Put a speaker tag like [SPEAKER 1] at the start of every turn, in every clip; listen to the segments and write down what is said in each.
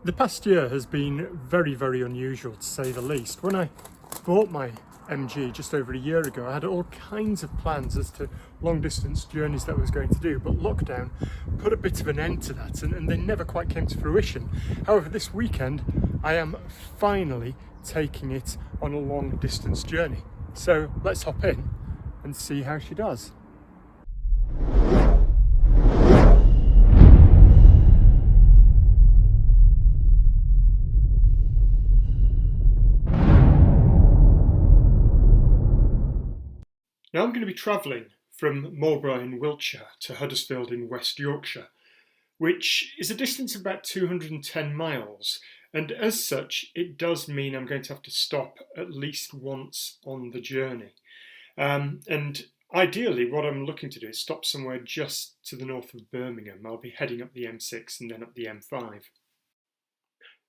[SPEAKER 1] The past year has been very, very unusual to say the least. When I bought my MG just over a year ago, I had all kinds of plans as to long distance journeys that I was going to do, but lockdown put a bit of an end to that and they never quite came to fruition. However, this weekend I am finally taking it on a long distance journey. So let's hop in and see how she does. Now I'm going to be travelling from Marlborough in Wiltshire to Huddersfield in West Yorkshire, which is a distance of about 210 miles, and as such it does mean I'm going to have to stop at least once on the journey. And ideally what I'm looking to do is stop somewhere just to the north of Birmingham. I'll be heading up the M6 and then up the M5.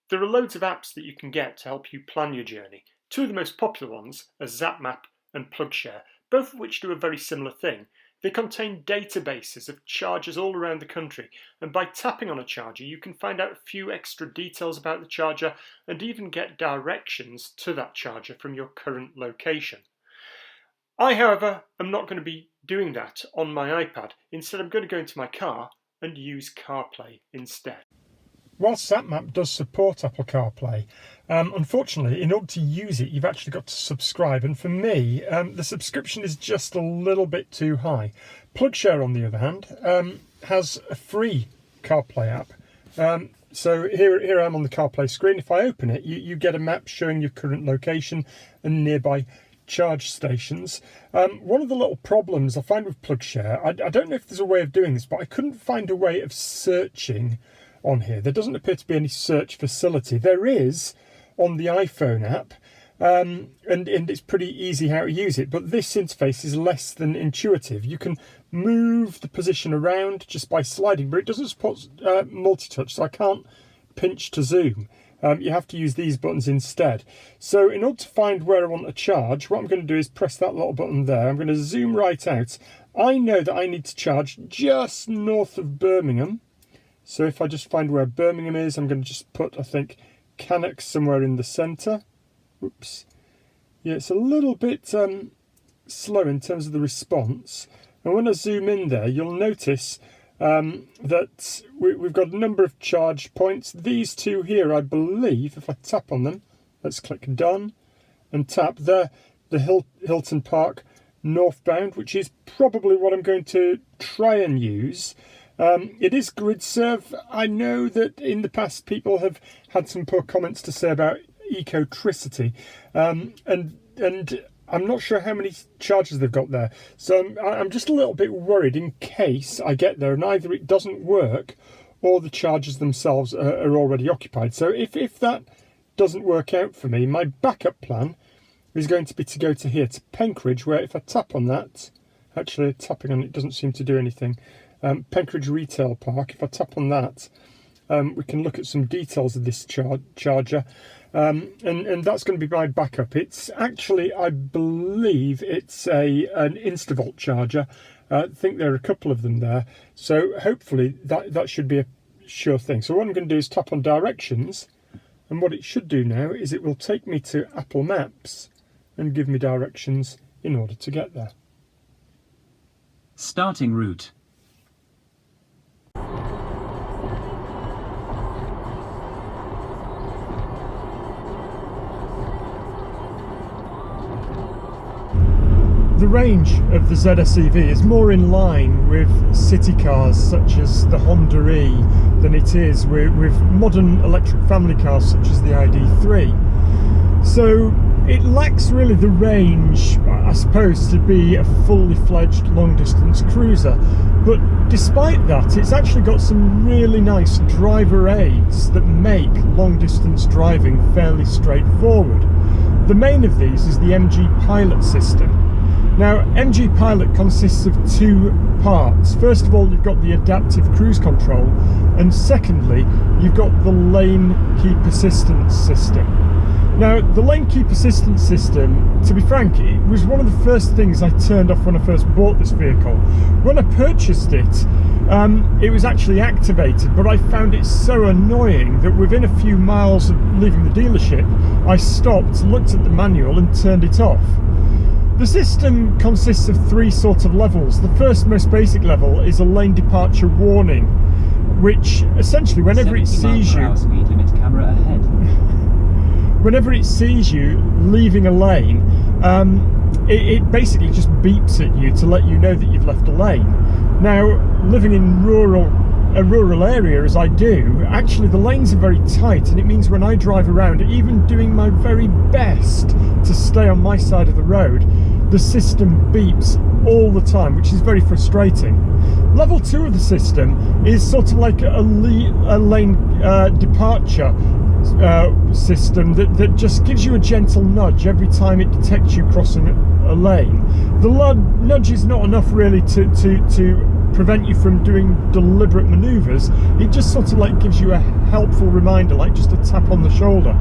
[SPEAKER 1] There are loads of apps that you can get to help you plan your journey. Two of the most popular ones are ZapMap and PlugShare, both of which do a very similar thing. They contain databases of chargers all around the country, and by tapping on a charger you can find out a few extra details about the charger and even get directions to that charger from your current location. I, however, am not going to be doing that on my iPad. Instead, I'm going to go into my car and use CarPlay instead. Whilst ZapMap does support Apple CarPlay, unfortunately, in order to use it, you've actually got to subscribe. And for me, the subscription is just a little bit too high. PlugShare, on the other hand, has a free CarPlay app. So here I am on the CarPlay screen. If I open it, you get a map showing your current location and nearby charge stations. One of the little problems I find with PlugShare, I don't know if there's a way of doing this, but I couldn't find a way of searching on here. There doesn't appear to be any search facility. There is on the iPhone app, and it's pretty easy how to use it, but this interface is less than intuitive. You can move the position around just by sliding, but it doesn't support multi-touch, so I can't pinch to zoom. You have to use these buttons instead. So in order to find where I want to charge, what I'm going to do is press that little button there. I'm going to zoom right out. I know that I need to charge just north of Birmingham. So if I just find where Birmingham is, I'm going to just put, I think, Cannock somewhere in the centre. Oops. Yeah, it's a little bit slow in terms of the response. And when I zoom in there, you'll notice that we've got a number of charge points. These two here, I believe, if I tap on them, let's click Done and tap, they're the Hilton Park northbound, which is probably what I'm going to try and use. It is GridServe. I know that in the past people have had some poor comments to say about Ecotricity, and I'm not sure how many chargers they've got there. So I'm just a little bit worried in case I get there and either it doesn't work or the chargers themselves are already occupied. So if that doesn't work out for me, my backup plan is going to be to go to here, to Penkridge, where if I tap on that, actually tapping on it doesn't seem to do anything. Penkridge Retail Park, if I tap on that, we can look at some details of this charger, and that's going to be my backup. It's actually, I believe it's an Instavolt charger. I think there are a couple of them there, so hopefully that should be a sure thing. So what I'm going to do is tap on directions, and what it should do now is it will take me to Apple Maps and give me directions in order to get there.
[SPEAKER 2] Starting route.
[SPEAKER 1] The range of the ZSEV is more in line with city cars such as the Honda E than it is with modern electric family cars such as the ID3. So it lacks really the range, I suppose, to be a fully fledged long distance cruiser. But despite that, it's actually got some really nice driver aids that make long distance driving fairly straightforward. The main of these is the MG Pilot system. Now, MG Pilot consists of two parts. First of all, you've got the adaptive cruise control, and secondly, you've got the lane keep assistance system.
[SPEAKER 2] Now, the lane keep assistance system, to be frank, it was one of the first things I turned off when I first bought this vehicle. When I purchased it, it was actually activated, but I found it so annoying that within a few miles of leaving the dealership, I stopped, looked at the manual and turned it off. The system consists of three sorts of levels. The first, most basic level is a lane departure warning, which essentially whenever it sees you...
[SPEAKER 3] Speed limit camera ahead.
[SPEAKER 2] Whenever it sees you leaving a lane, it basically just beeps at you to let you know that you've left a lane. Now, living in a rural area as I do, actually the lanes are very tight, and it means when I drive around, even doing my very best to stay on my side of the road, the system beeps all the time, which is very frustrating. Level 2 of the system is sort of like a lane departure system that just gives you a gentle nudge every time it detects you crossing a lane. The nudge is not enough really to prevent you from doing deliberate manoeuvres. It just sort of like gives you a helpful reminder, like just a tap on the shoulder.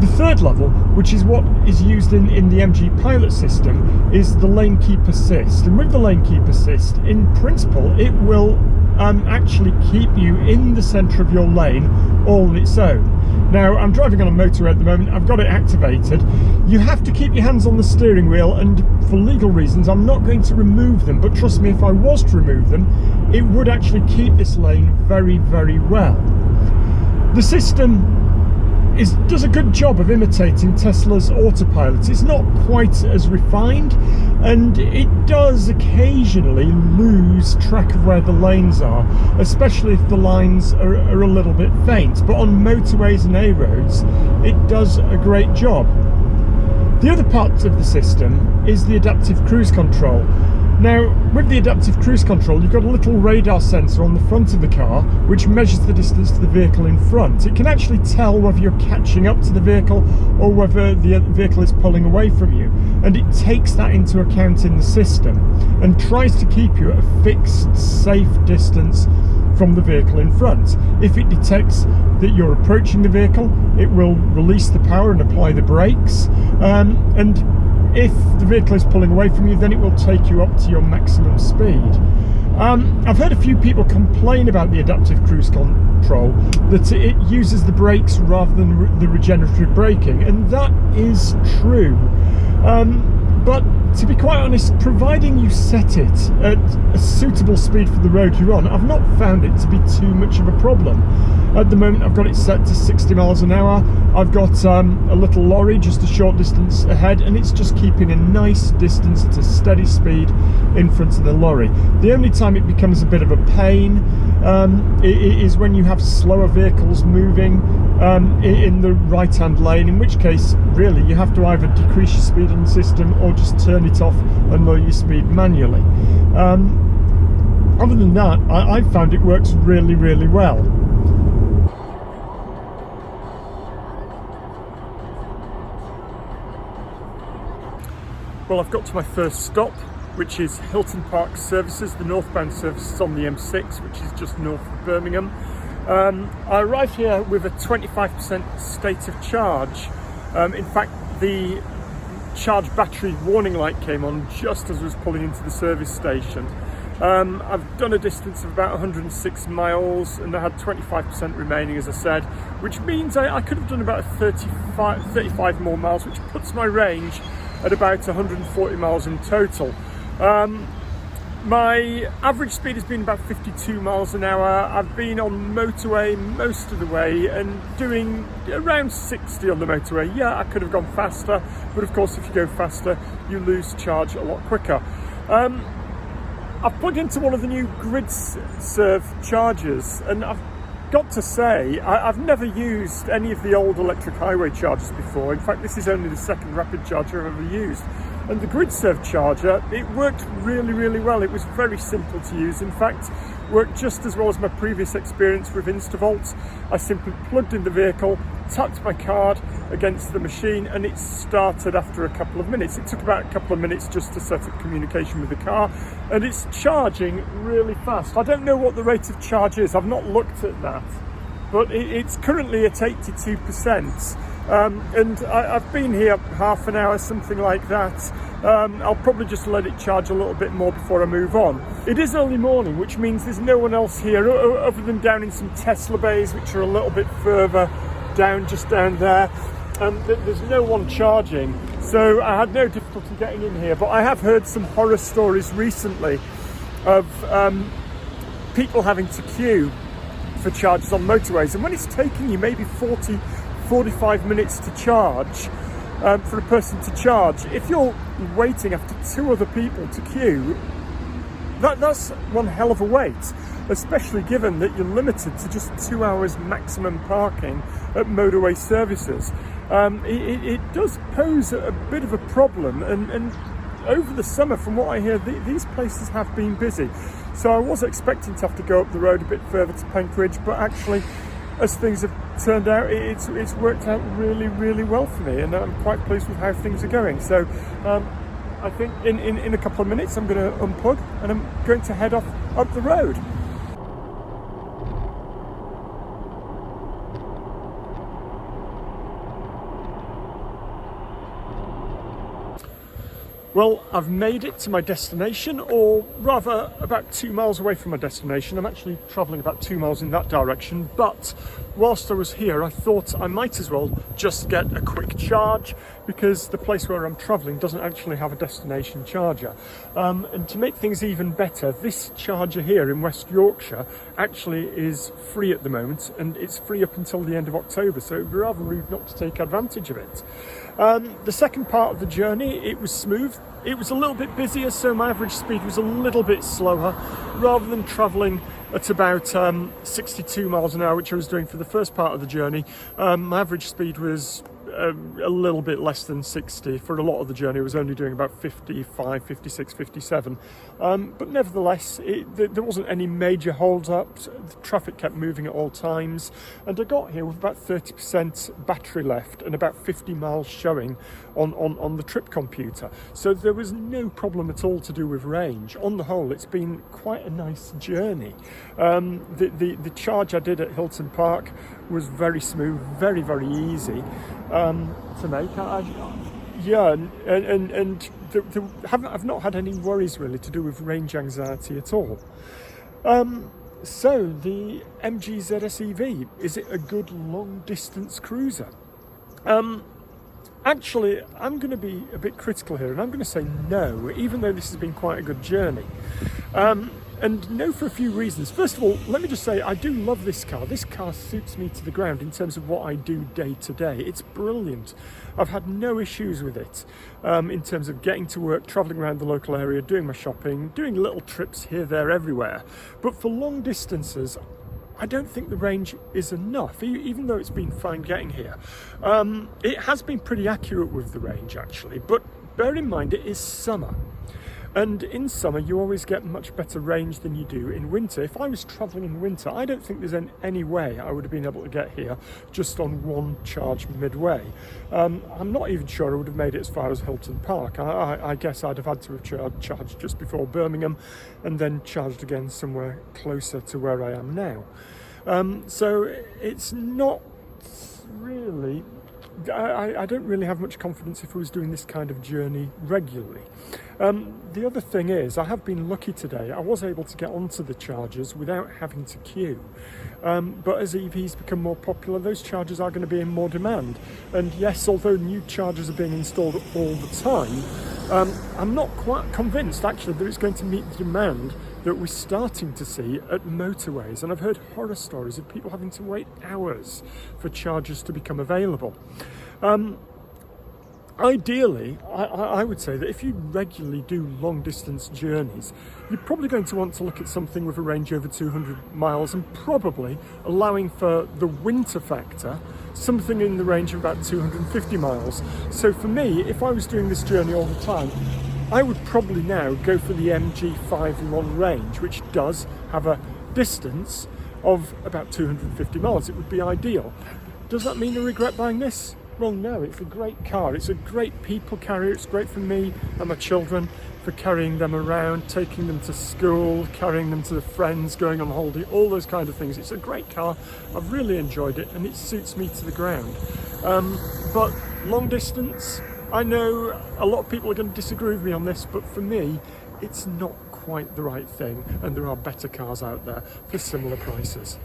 [SPEAKER 2] The third level, which is what is used in the MG Pilot system, is the Lane Keep Assist. And with the Lane Keep Assist, in principle, it will actually keep you in the centre of your lane all on its own. Now, I'm driving on a motorway at the moment, I've got it activated. You have to keep your hands on the steering wheel, and for legal reasons I'm not going to remove them, but trust me, if I was to remove them, it would actually keep this lane very, very well. The system does a good job of imitating Tesla's autopilot. It's not quite as refined, and it does occasionally lose track of where the lanes are, especially if the lines are a little bit faint, but on motorways and A roads it does a great job. The other part of the system is the adaptive cruise control. Now, with the adaptive cruise control, you've got a little radar sensor on the front of the car which measures the distance to the vehicle in front. It can actually tell whether you're catching up to the vehicle or whether the vehicle is pulling away from you, and it takes that into account in the system and tries to keep you at a fixed, safe distance from the vehicle in front. If it detects that you're approaching the vehicle, it will release the power and apply the brakes, and if the vehicle is pulling away from you, then it will take you up to your maximum speed. I've heard a few people complain about the adaptive cruise control, that it uses the brakes rather than the regenerative braking, and that is true. But to be quite honest, providing you set it at a suitable speed for the road you're on, I've not found it to be too much of a problem. At the moment I've got it set to 60 miles an hour. I've got a little lorry just a short distance ahead, and it's just keeping a nice distance at a steady speed in front of the lorry. The only time it becomes a bit of a pain is when you have slower vehicles moving in the right hand lane, in which case really you have to either decrease your speed on the system or just turn it off and lower your speed manually. Other than that, I've found it works really, really well. Well, I've got to my first stop, which is Hilton Park Services, the northbound services on the M6, which is just north of Birmingham. I arrived here with a 25% state of charge. In fact, the charge battery warning light came on just as I was pulling into the service station. I've done a distance of about 106 miles and I had 25% remaining, as I said, which means I could have done about 35 more miles, which puts my range at about 140 miles in total. My average speed has been about 52 miles an hour. I've been on motorway most of the way and doing around 60 on the motorway. Yeah, I could have gone faster, but of course if you go faster you lose charge a lot quicker. I've plugged into one of the new Grid Serve chargers, and I've got to say I've never used any of the old electric highway chargers before. In fact, this is only the second rapid charger I've ever used. And the Grid Serve charger, it worked really, really well. It was very simple to use. In fact, worked just as well as my previous experience with InstaVolt. I simply plugged in the vehicle, tapped my card against the machine, and it started after a couple of minutes. It took about a couple of minutes just to set up communication with the car, and it's charging really fast. I don't know what the rate of charge is, I've not looked at that, but it's currently at 82%. and I've been here half an hour, something like that. I'll probably just let it charge a little bit more before I move on. It is early morning, which means there's no one else here other than down in some Tesla bays, which are a little bit further down, just down there. There's no one charging, so I had no difficulty getting in here. But I have heard some horror stories recently of people having to queue for charges on motorways, and when it's taking you maybe 45 minutes to charge, for a person to charge, if you're waiting after two other people to queue, that's one hell of a wait, especially given that you're limited to just 2 hours maximum parking at motorway services. It does pose a bit of a problem, and over the summer, from what I hear, these places have been busy. So I was expecting to have to go up the road a bit further to Penkridge, but actually, as things have turned out, it's worked out really, really well for me, and I'm quite pleased with how things are going. So I think in a couple of minutes I'm going to unplug and I'm going to head off up the road. Well, I've made it to my destination, or rather about 2 miles away from my destination. I'm actually travelling about 2 miles in that direction, but whilst I was here I thought I might as well just get a quick charge, because the place where I'm travelling doesn't actually have a destination charger. And to make things even better, this charger here in West Yorkshire actually is free at the moment, and it's free up until the end of October, so it would be rather rude not to take advantage of it. The second part of the journey, it was smooth. It was a little bit busier, so my average speed was a little bit slower. Rather than travelling at about 62 miles an hour, which I was doing for the first part of the journey, my average speed was a little bit less than 60. For a lot of the journey I was only doing about 55, 56, 57, but nevertheless there wasn't any major hold-ups. The traffic kept moving at all times, and I got here with about 30% battery left and about 50 miles showing on the trip computer, so there was no problem at all to do with range. On the whole, it's been quite a nice journey. The charge I did at Hilton Park was very smooth, very, very easy to make. I've not had any worries really to do with range anxiety at all. So the MG ZSEV, is it a good long distance cruiser? Actually, I'm going to be a bit critical here, and I'm going to say no, even though this has been quite a good journey. And no, for a few reasons. First of all, let me just say I do love this car. This car suits me to the ground in terms of what I do day to day. It's brilliant. I've had no issues with it in terms of getting to work, travelling around the local area, doing my shopping, doing little trips here, there, everywhere. But for long distances, I don't think the range is enough, even though it's been fine getting here. It has been pretty accurate with the range, actually, but bear in mind it is summer. And in summer, you always get much better range than you do in winter. If I was travelling in winter, I don't think there's any way I would have been able to get here just on one charge midway. I'm not even sure I would have made it as far as Hilton Park. I guess I'd have had to have charged just before Birmingham and then charged again somewhere closer to where I am now. So it's not really... I don't really have much confidence if I was doing this kind of journey regularly. The other thing is, I have been lucky today. I was able to get onto the chargers without having to queue. But as EVs become more popular, those chargers are going to be in more demand. And yes, although new chargers are being installed all the time, I'm not quite convinced actually that it's going to meet the demand that we're starting to see at motorways. And I've heard horror stories of people having to wait hours for chargers to become available. Ideally, I would say that if you regularly do long distance journeys, you're probably going to want to look at something with a range over 200 miles and probably allowing for the winter factor, something in the range of about 250 miles. So for me, if I was doing this journey all the time, I would probably now go for the MG5 long range, which does have a distance of about 250 miles. It would be ideal. Does that mean I regret buying this? Well, no, it's a great car. It's a great people carrier. It's great for me and my children, for carrying them around, taking them to school, carrying them to the friends, going on holiday, all those kind of things. It's a great car. I've really enjoyed it, and it suits me to the ground. But long distance, I know a lot of people are going to disagree with me on this, but for me, it's not quite the right thing, and there are better cars out there for similar prices.